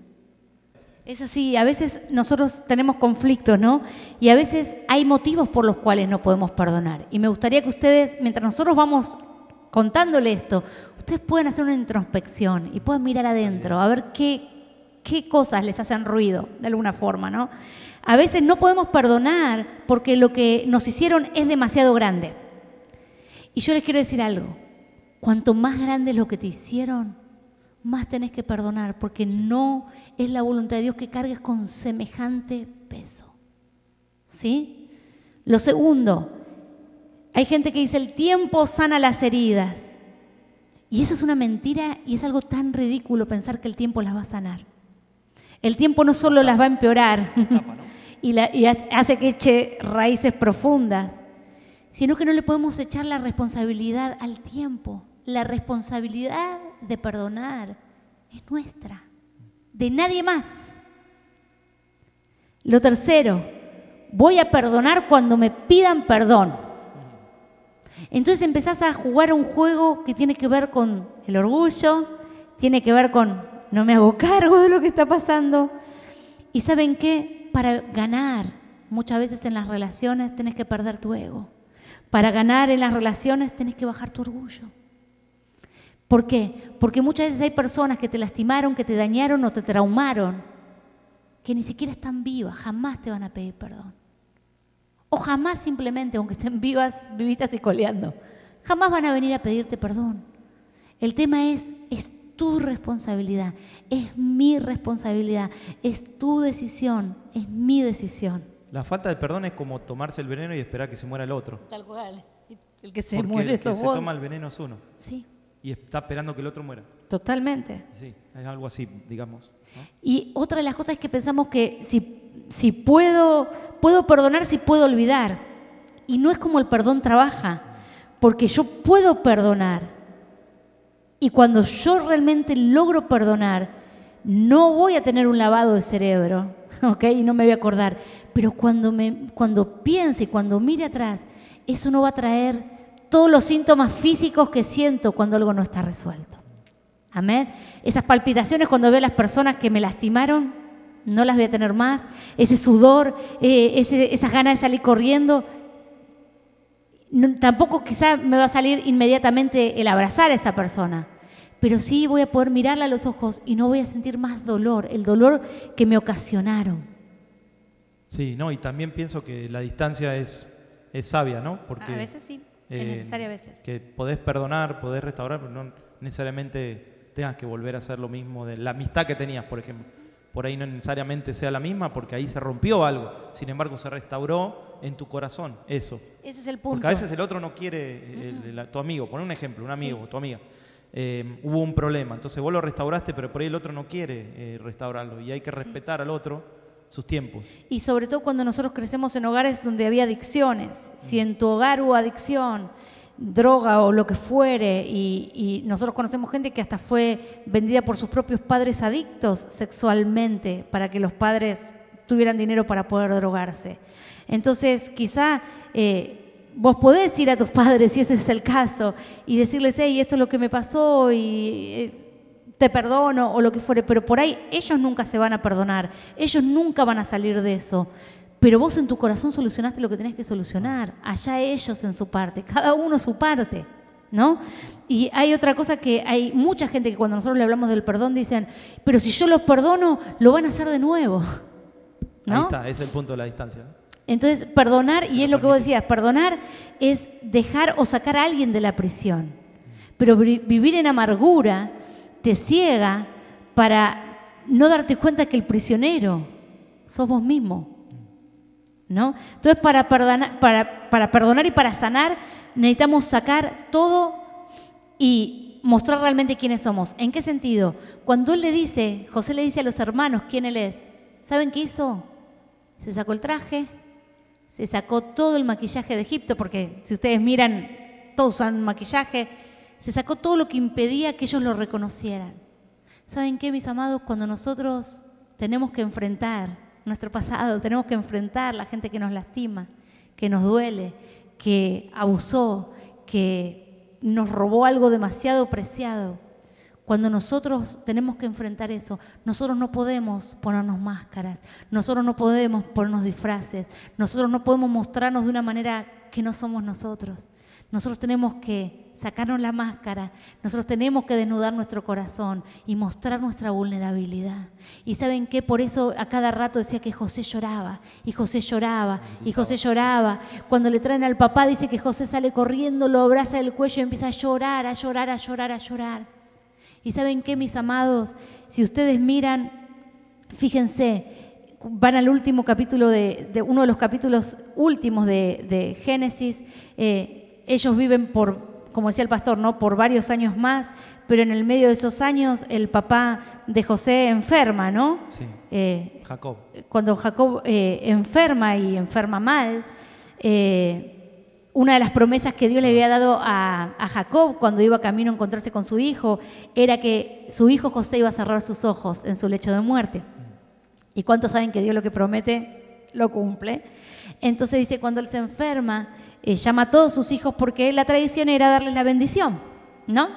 Es así, a veces nosotros tenemos conflictos, ¿no? Y a veces hay motivos por los cuales no podemos perdonar. Y me gustaría que ustedes, mientras nosotros vamos contándole esto, ustedes puedan hacer una introspección y puedan mirar adentro, a ver qué cosas les hacen ruido, de alguna forma, ¿no? A veces no podemos perdonar porque lo que nos hicieron es demasiado grande. Y yo les quiero decir algo, cuanto más grande es lo que te hicieron, más tenés que perdonar, porque no es la voluntad de Dios que cargues con semejante peso. ¿Sí? Lo segundo, hay gente que dice el tiempo sana las heridas. Y eso es una mentira y es algo tan ridículo pensar que el tiempo las va a sanar. El tiempo no solo las va a empeorar y hace que eche raíces profundas, sino que no le podemos echar la responsabilidad al tiempo. La responsabilidad de perdonar es nuestra, de nadie más. Lo tercero, voy a perdonar cuando me pidan perdón. Entonces empezás a jugar un juego que tiene que ver con el orgullo, tiene que ver con no me hago cargo de lo que está pasando. ¿Y saben qué? Para ganar, muchas veces en las relaciones tenés que perder tu ego. Para ganar en las relaciones tenés que bajar tu orgullo. ¿Por qué? Porque muchas veces hay personas que te lastimaron, que te dañaron o te traumaron, que ni siquiera están vivas, jamás te van a pedir perdón. O jamás simplemente, aunque estén vivas, vivitas y coleando, jamás van a venir a pedirte perdón. El tema es tu responsabilidad, es mi responsabilidad, es tu decisión, es mi decisión. La falta de perdón es como tomarse el veneno y esperar que se muera el otro. Tal cual. El que se Porque muere el que sos se vos. toma el veneno es uno. Sí. Y está esperando que el otro muera. Totalmente. Sí, es algo así, digamos, ¿no? Y otra de las cosas es que pensamos que si puedo perdonar, si puedo olvidar. Y no es como el perdón trabaja, porque yo puedo perdonar. Y cuando yo realmente logro perdonar, no voy a tener un lavado de cerebro, ¿ok? Y no me voy a acordar. Pero cuando piense y cuando mire atrás, eso no va a traer todos los síntomas físicos que siento cuando algo no está resuelto. Amén. Esas palpitaciones cuando veo a las personas que me lastimaron, no las voy a tener más. Ese sudor, esas ganas de salir corriendo. Tampoco quizá me va a salir inmediatamente el abrazar a esa persona, pero sí voy a poder mirarla a los ojos y no voy a sentir más dolor, el dolor que me ocasionaron. Sí, no, y también pienso que la distancia es sabia, ¿no? Porque a veces sí, es necesario a veces. Que podés perdonar, podés restaurar, pero no necesariamente tengas que volver a hacer lo mismo de la amistad que tenías, por ejemplo. Por ahí no necesariamente sea la misma, porque ahí se rompió algo. Sin embargo, se restauró en tu corazón eso. Ese es el punto. Porque a veces el otro no quiere, tu amigo, pon un ejemplo, un amigo, tu amiga. Hubo un problema, entonces vos lo restauraste, pero por ahí el otro no quiere restaurarlo. Y hay que respetar al otro sus tiempos. Y sobre todo cuando nosotros crecemos en hogares donde había adicciones. Si en tu hogar hubo adicción, droga o lo que fuere, y nosotros conocemos gente que hasta fue vendida por sus propios padres adictos sexualmente para que los padres tuvieran dinero para poder drogarse. Entonces quizá vos podés ir a tus padres, si ese es el caso, y decirles, hey, esto es lo que me pasó y te perdono o lo que fuere, pero por ahí ellos nunca se van a perdonar, ellos nunca van a salir de eso. Pero vos en tu corazón solucionaste lo que tenés que solucionar. Allá ellos en su parte, cada uno su parte, ¿no? Y hay otra cosa que hay mucha gente que cuando nosotros le hablamos del perdón dicen, pero si yo los perdono, lo van a hacer de nuevo, ¿no? Ahí está, ese es el punto de la distancia. Entonces, perdonar, y es lo que vos decías, perdonar es dejar o sacar a alguien de la prisión. Pero vivir en amargura te ciega para no darte cuenta que el prisionero sos vos mismo, ¿no? Entonces, para perdonar y para sanar, necesitamos sacar todo y mostrar realmente quiénes somos. ¿En qué sentido? Cuando José le dice a los hermanos quién él es, ¿saben qué hizo? Se sacó el traje, se sacó todo el maquillaje de Egipto, porque si ustedes miran, todos usan maquillaje, se sacó todo lo que impedía que ellos lo reconocieran. ¿Saben qué, mis amados? Cuando nosotros tenemos que enfrentar nuestro pasado, tenemos que enfrentar la gente que nos lastima, que nos duele, que abusó, que nos robó algo demasiado preciado. Cuando nosotros tenemos que enfrentar eso, nosotros no podemos ponernos máscaras, nosotros no podemos ponernos disfraces, nosotros no podemos mostrarnos de una manera que no somos nosotros. Nosotros tenemos que sacarnos la máscara, nosotros tenemos que desnudar nuestro corazón y mostrar nuestra vulnerabilidad. Y ¿saben qué? Por eso a cada rato decía que José lloraba, y José lloraba, y José lloraba. Cuando le traen al papá dice que José sale corriendo, lo abraza del cuello y empieza a llorar, a llorar, a llorar, a llorar. Y ¿saben qué, mis amados? Si ustedes miran, fíjense, van al último capítulo de uno de los capítulos últimos de Génesis. Ellos viven como decía el pastor, ¿no? Por varios años más, pero en el medio de esos años el papá de José enferma, ¿no? Sí. Jacob. Cuando Jacob enferma y enferma mal, una de las promesas que Dios le había dado a Jacob cuando iba camino a encontrarse con su hijo era que su hijo José iba a cerrar sus ojos en su lecho de muerte. ¿Y cuántos saben que Dios lo que promete lo cumple? Entonces dice, cuando él se enferma, llama a todos sus hijos porque la tradición era darles la bendición, ¿no?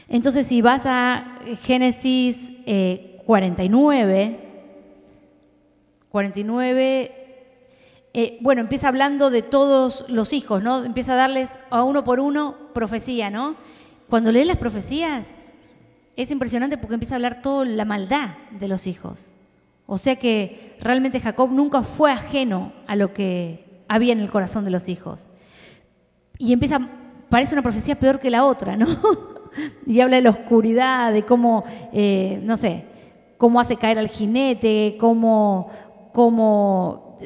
Entonces si vas a Génesis 49, bueno, empieza hablando de todos los hijos, ¿no? Empieza a darles a uno por uno profecía, ¿no? Cuando lees las profecías es impresionante porque empieza a hablar toda la maldad de los hijos. O sea que realmente Jacob nunca fue ajeno a lo que había en el corazón de los hijos. Y parece una profecía peor que la otra, ¿no? Y habla de la oscuridad, de cómo, no sé, cómo hace caer al jinete, cómo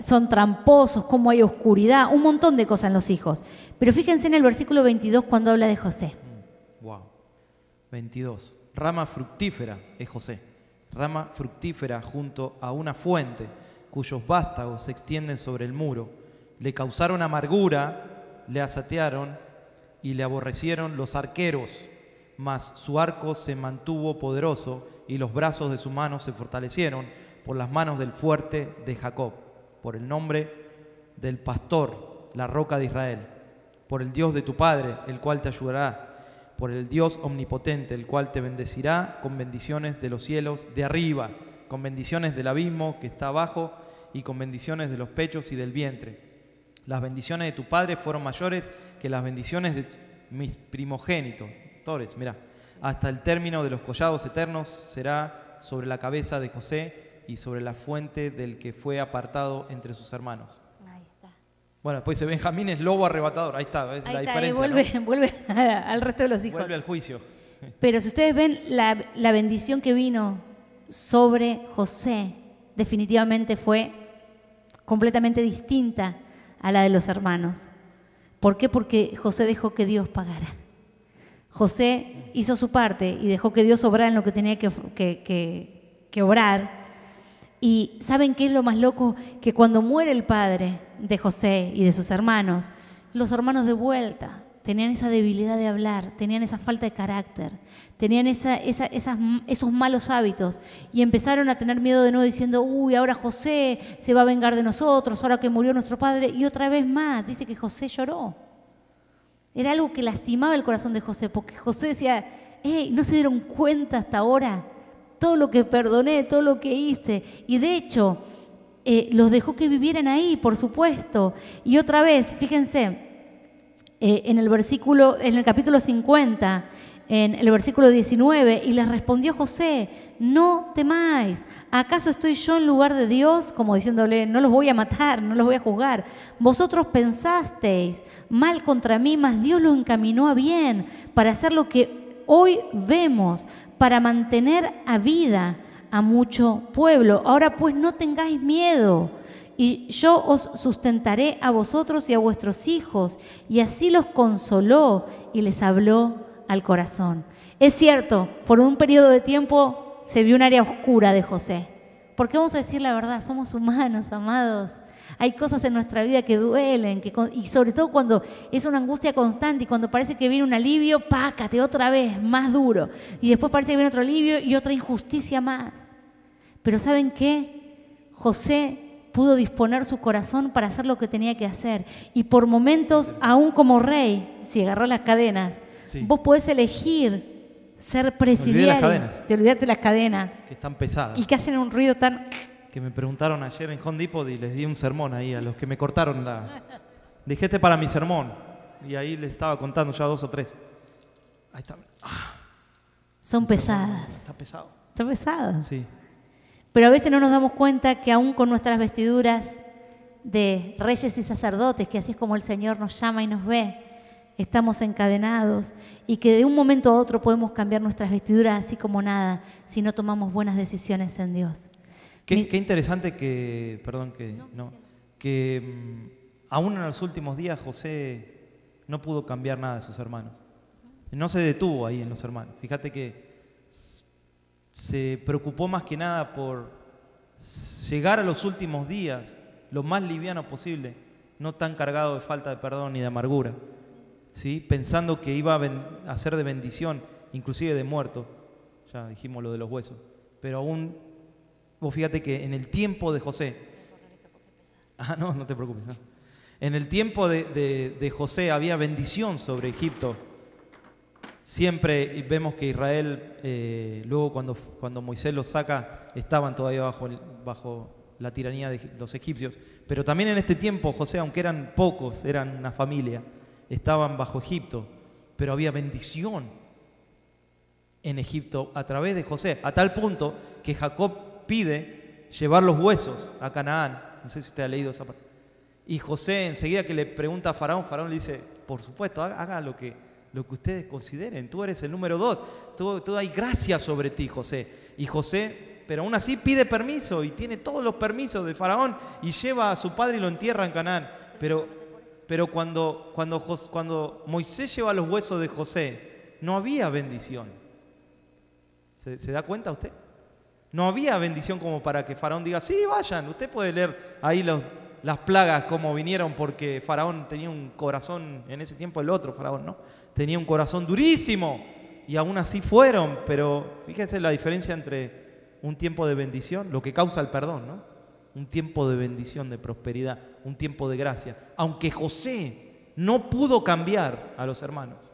son tramposos, cómo hay oscuridad, un montón de cosas en los hijos. Pero fíjense en el versículo 22 cuando habla de José. Wow. 22. Rama fructífera es José. Rama fructífera junto a una fuente, cuyos vástagos se extienden sobre el muro. Le causaron amargura, le asatearon y le aborrecieron los arqueros, mas su arco se mantuvo poderoso y los brazos de su mano se fortalecieron por las manos del fuerte de Jacob, por el nombre del pastor, la roca de Israel, por el Dios de tu Padre, el cual te ayudará, por el Dios omnipotente, el cual te bendecirá con bendiciones de los cielos de arriba, con bendiciones del abismo que está abajo y con bendiciones de los pechos y del vientre. Las bendiciones de tu padre fueron mayores que las bendiciones de mis primogénitos. Mira, hasta el término de los collados eternos será sobre la cabeza de José y sobre la fuente del que fue apartado entre sus hermanos. Ahí está. Bueno, después dice Benjamín es lobo arrebatador. Ahí está, es la diferencia. Vuelve al resto de los hijos. Vuelve al juicio. Pero si ustedes ven la bendición que vino sobre José, definitivamente fue completamente distinta a la de los hermanos. ¿Por qué? Porque José dejó que Dios pagara. José hizo su parte y dejó que Dios obrara en lo que tenía que obrar. Y ¿saben qué es lo más loco? Que cuando muere el padre de José y de sus hermanos, los hermanos de vuelta tenían esa debilidad de hablar, tenían esa falta de carácter, tenían esos malos hábitos y empezaron a tener miedo de nuevo diciendo, uy, ahora José se va a vengar de nosotros, ahora que murió nuestro padre. Y otra vez más, dice que José lloró. Era algo que lastimaba el corazón de José, porque José decía, ¿no se dieron cuenta hasta ahora? Todo lo que perdoné, todo lo que hice. Y de hecho, los dejó que vivieran ahí, por supuesto. Y otra vez, fíjense, en el capítulo 50, en el versículo 19, y les respondió José, no temáis, ¿acaso estoy yo en lugar de Dios? Como diciéndole, no los voy a matar, no los voy a juzgar. Vosotros pensasteis mal contra mí, mas Dios lo encaminó a bien para hacer lo que hoy vemos, para mantener a vida a mucho pueblo. Ahora pues no tengáis miedo, y yo os sustentaré a vosotros y a vuestros hijos. Y así los consoló y les habló al corazón. Es cierto, por un periodo de tiempo se vio un área oscura de José. Porque vamos a decir la verdad, somos humanos, amados. Hay cosas en nuestra vida que duelen, y sobre todo cuando es una angustia constante y cuando parece que viene un alivio, pácate otra vez, más duro. Y después parece que viene otro alivio y otra injusticia más. Pero ¿saben qué? José pudo disponer su corazón para hacer lo que tenía que hacer. Y por momentos, aún como rey, si agarrás las cadenas, sí, vos podés elegir ser presidiario. Te olvidaste de las cadenas. Que están pesadas. Y que hacen un ruido tan... Que me preguntaron ayer en Home Depot y les di un sermón ahí a los que me cortaron la... Dije, este para mi sermón. Y ahí les estaba contando ya 2 o 3. Ahí está. Son pesadas. Está pesado. Está pesado. Sí. Pero a veces no nos damos cuenta que aún con nuestras vestiduras de reyes y sacerdotes, que así es como el Señor nos llama y nos ve, estamos encadenados y que de un momento a otro podemos cambiar nuestras vestiduras así como nada si no tomamos buenas decisiones en Dios. Qué interesante que, perdón, aún en los últimos días José no pudo cambiar nada de sus hermanos. No se detuvo ahí en los hermanos. Fíjate que se preocupó más que nada por llegar a los últimos días lo más liviano posible, no tan cargado de falta de perdón ni de amargura, ¿sí? Pensando que iba a ser de bendición, inclusive de muerto. Ya dijimos lo de los huesos. Pero aún, vos fíjate que en el tiempo de José, no te preocupes, no. En el tiempo de José había bendición sobre Egipto. Siempre vemos que Israel, luego cuando Moisés los saca, estaban todavía bajo la tiranía de los egipcios. Pero también en este tiempo José, aunque eran pocos, eran una familia, estaban bajo Egipto, pero había bendición en Egipto a través de José, a tal punto que Jacob pide llevar los huesos a Canaán. No sé si usted ha leído esa parte. Y José, enseguida que le pregunta a Faraón, Faraón le dice, por supuesto, haga lo que ustedes consideren, tú eres el número 2, tú hay gracia sobre ti, José. Y José, pero aún así pide permiso y tiene todos los permisos de Faraón y lleva a su padre y lo entierra en Canaán. Pero cuando Moisés lleva los huesos de José, no había bendición. ¿Se da cuenta usted? No había bendición como para que Faraón diga, sí, vayan. Usted puede leer ahí las plagas como vinieron porque Faraón tenía un corazón, en ese tiempo el otro Faraón, ¿no? Tenía un corazón durísimo y aún así fueron. Pero fíjense la diferencia entre un tiempo de bendición, lo que causa el perdón, ¿no? Un tiempo de bendición, de prosperidad, un tiempo de gracia. Aunque José no pudo cambiar a los hermanos,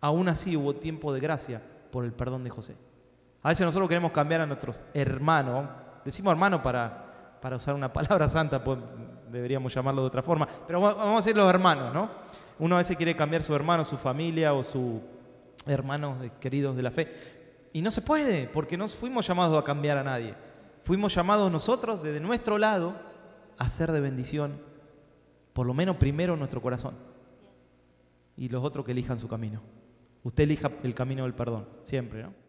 aún así hubo tiempo de gracia por el perdón de José. A veces nosotros queremos cambiar a nuestros hermanos. Decimos hermano para usar una palabra santa, pues deberíamos llamarlo de otra forma. Pero vamos a decir los hermanos, ¿no? Uno a veces quiere cambiar su hermano, su familia o sus hermanos queridos de la fe. Y no se puede, porque no fuimos llamados a cambiar a nadie. Fuimos llamados nosotros, desde nuestro lado, a ser de bendición, por lo menos primero nuestro corazón. Y los otros que elijan su camino. Usted elija el camino del perdón, siempre, ¿no?